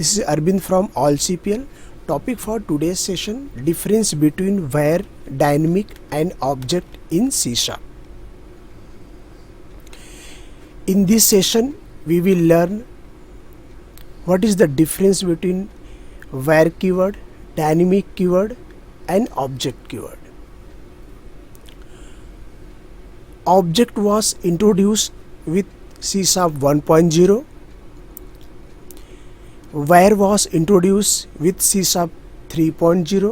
This is Arvind from AllCPL. Topic for today's session: difference between var, dynamic and object in C#. In this session we will learn what is the difference between var keyword, dynamic keyword and object keyword. Object was introduced with C# 1.0. var was introduced with C# 3.0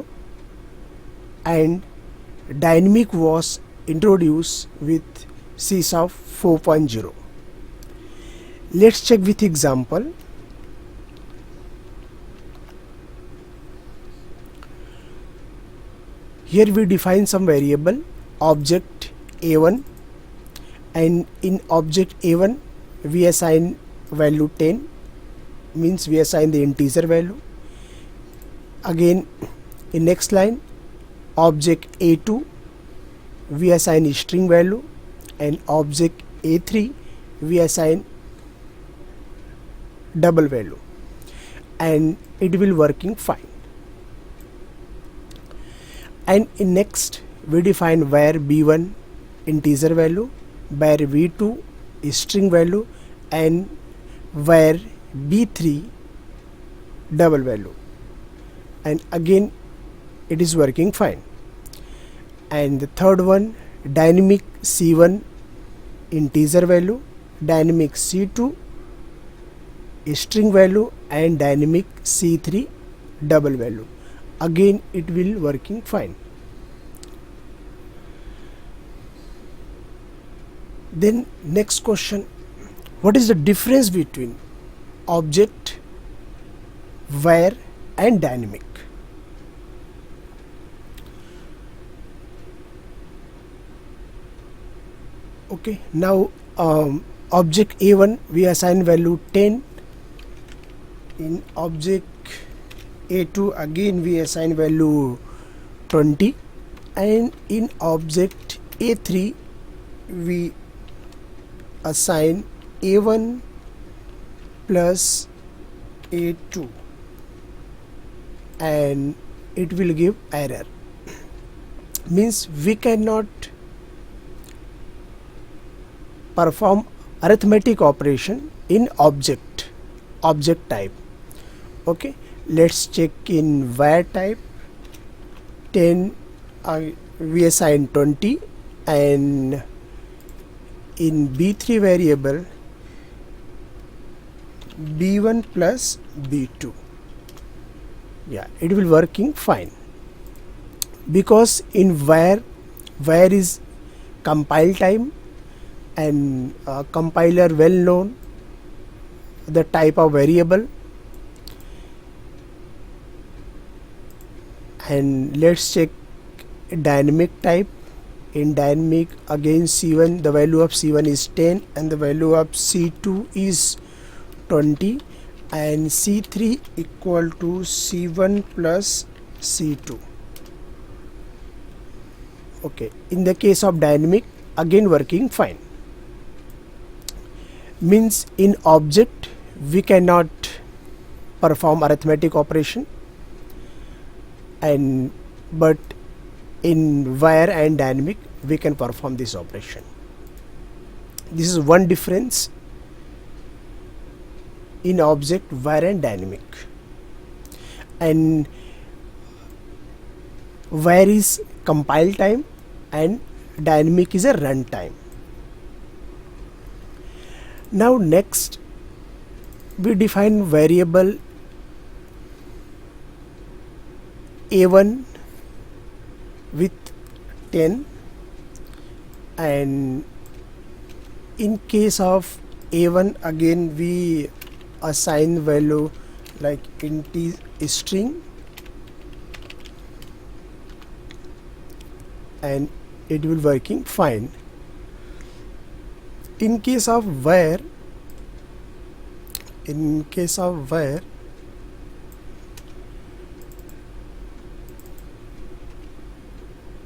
and dynamic was introduced with C# 4.0. Let's check with example. Here we define some variable object A1, and in object A1 we assign value 10, means we assign the integer value. Again in next line object A2 we assign string value, and object A3 we assign double value, and it will working fine. And in next we define var B1 integer value, var V2 string value, and var B3 double value, and again it is working fine. And the third one, dynamic C1 integer value, dynamic C2 string value, and dynamic C3 double value, again it will working fine. Then next question, what is the difference between object, var and dynamic? Okay, now object A1 we assign value 10, in object A2 again we assign value 20, and in object A3 we assign A1 plus A2, and it will give error, means we cannot perform arithmetic operation in object type. Okay, let's check in var type. 10 we assign 20, and in B3 variable B1 plus B2, yeah, it will working fine, because in var is compile time, and compiler well known the type of variable. And let's check dynamic type. In dynamic again C1, the value of C1 is 10 and the value of C2 is 20, and C3 equal to C1 plus C2. Okay, in the case of dynamic again working fine, means in object we cannot perform arithmetic operation, and but in var and dynamic we can perform this operation. This is one difference in object, var and dynamic. And var is compile time and dynamic is a run time. Now next we define variable A1 with 10, and in case of A1 again we assign value like string, and it will working fine. In case of var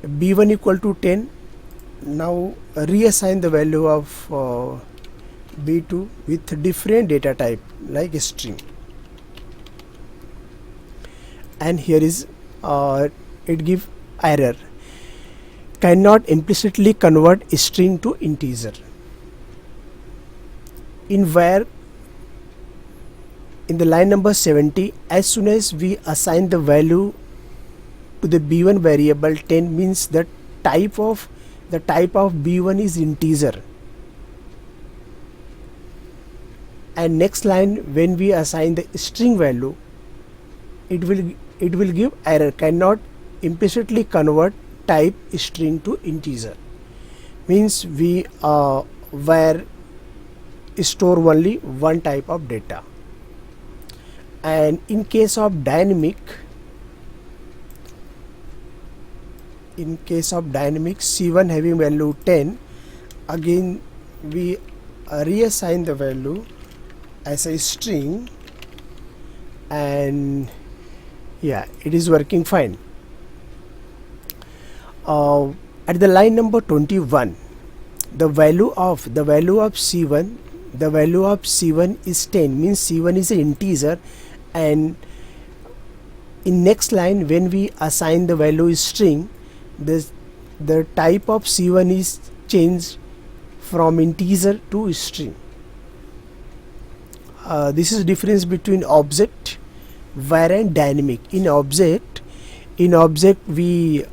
B1 equal to 10, now reassign the value of B2 with different data type like string. and here is it give error, cannot implicitly convert string to integer. In where, in the line number 70, as soon as we assign the value to the b1 variable 10, means the type of b1 is integer, and next line when we assign the string value, it will give error, cannot implicitly convert type string to integer, means we where store only one type of data. And in case of dynamic, c1 having value 10, again we reassign the value as a string, and yeah, it is working fine. At the line number 21, the value of c1 is 10, means c1 is an integer, and in next line when we assign the value is string, the type of c1 is changed from integer to string. This is difference between object, var and dynamic. In object we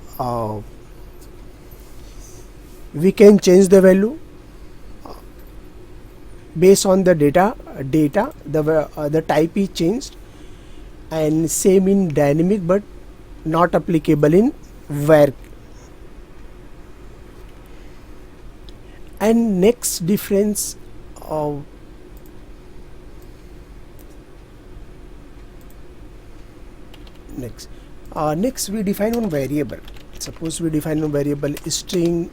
can change the value based on the data, the type is changed, and same in dynamic, but not applicable in var. And next difference next we define one variable. Suppose we define one variable string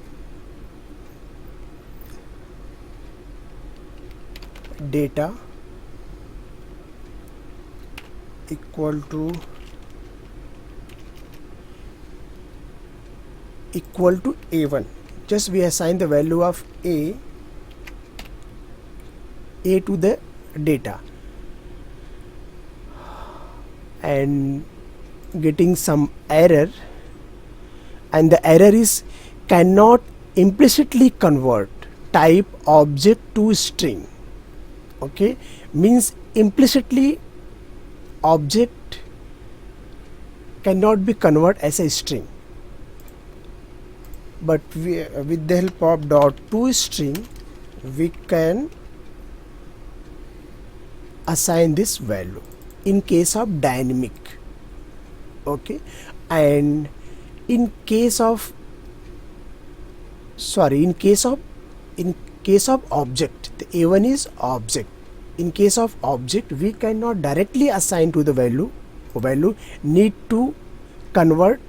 data equal to a1. Just we assign the value of a to the data, and getting some error, and the error is cannot implicitly convert type object to string. Okay, means implicitly object cannot be converted as a string, but we, with the help of dot to string, we can assign this value in case of dynamic. Okay, and in case of object, the a1 is object. In case of object, we cannot directly assign to the value need to convert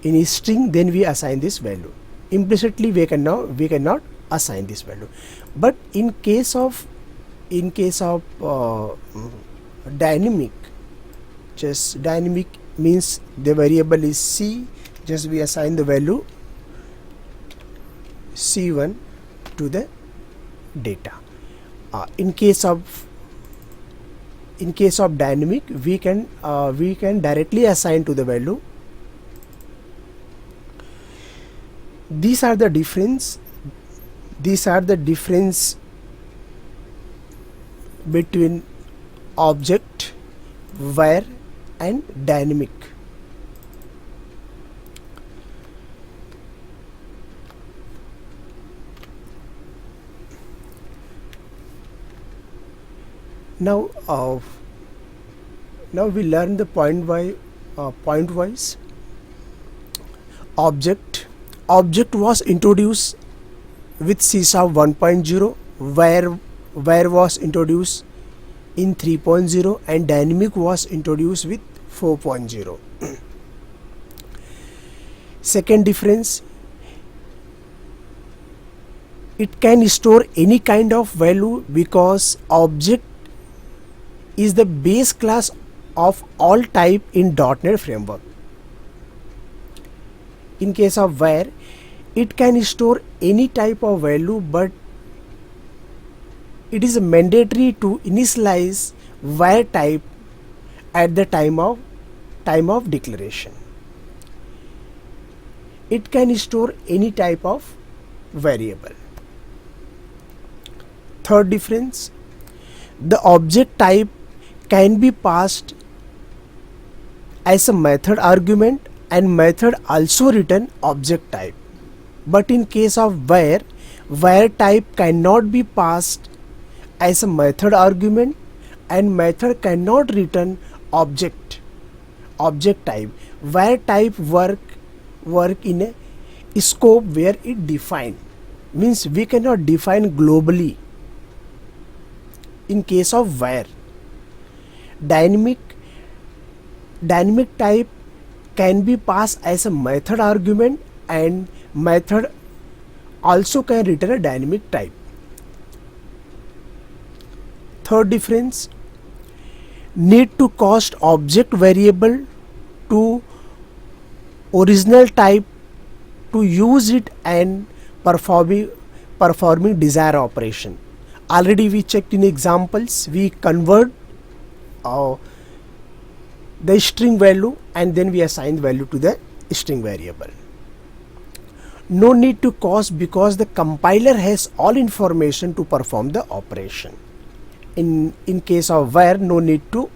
in a string, then we assign this value. Implicitly we cannot assign this value. But in case of dynamic, just dynamic means the variable is c, just we assign the value c1 to the data. In case of dynamic, we can directly assign to the value. These are the difference between object, var and dynamic. Now we learn the point wise. Object was introduced with C#, 1.0, var was introduced in 3.0, and dynamic was introduced with 4.0. Second difference, it can store any kind of value because object is the base class of all type in .NET framework. In case of var, it can store any type of value, but it is mandatory to initialize var type at the time of time of declaration. It can store any type of variable. Third difference, the object type can be passed as a method argument and method also return object type. But in case of var type cannot be passed as a method argument and method cannot return object type. Var type work in a scope where it define, means we cannot define globally. In case of var, dynamic type can be passed as a method argument and method also can return a dynamic type. Third difference, need to cast object variable to original type to use it and performing desired operation. Already we checked in examples, we convert the string value and then we assign value to the string variable. No need to cast because the compiler has all information to perform the operation. In case of var, no need to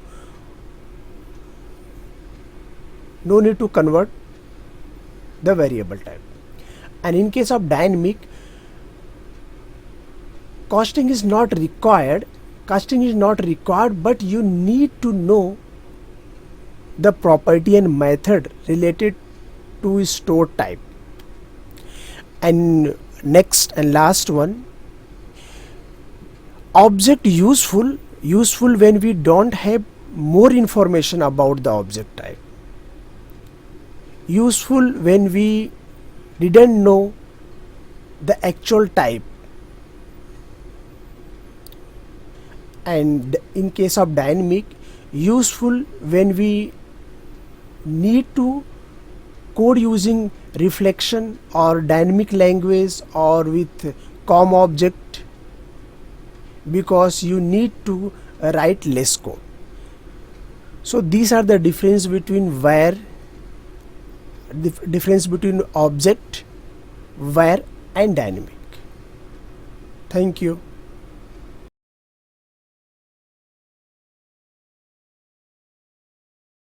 convert the variable type. And in case of dynamic, casting is not required, but you need to know the property and method related to stored type. And next and last one, object useful when we don't have more information about the object type, useful when we didn't know the actual type. And in case of dynamic, useful when we need to code using reflection or dynamic language or with COM object, because you need to write less code. So these are the difference between var, difference between object, var and dynamic. Thank you.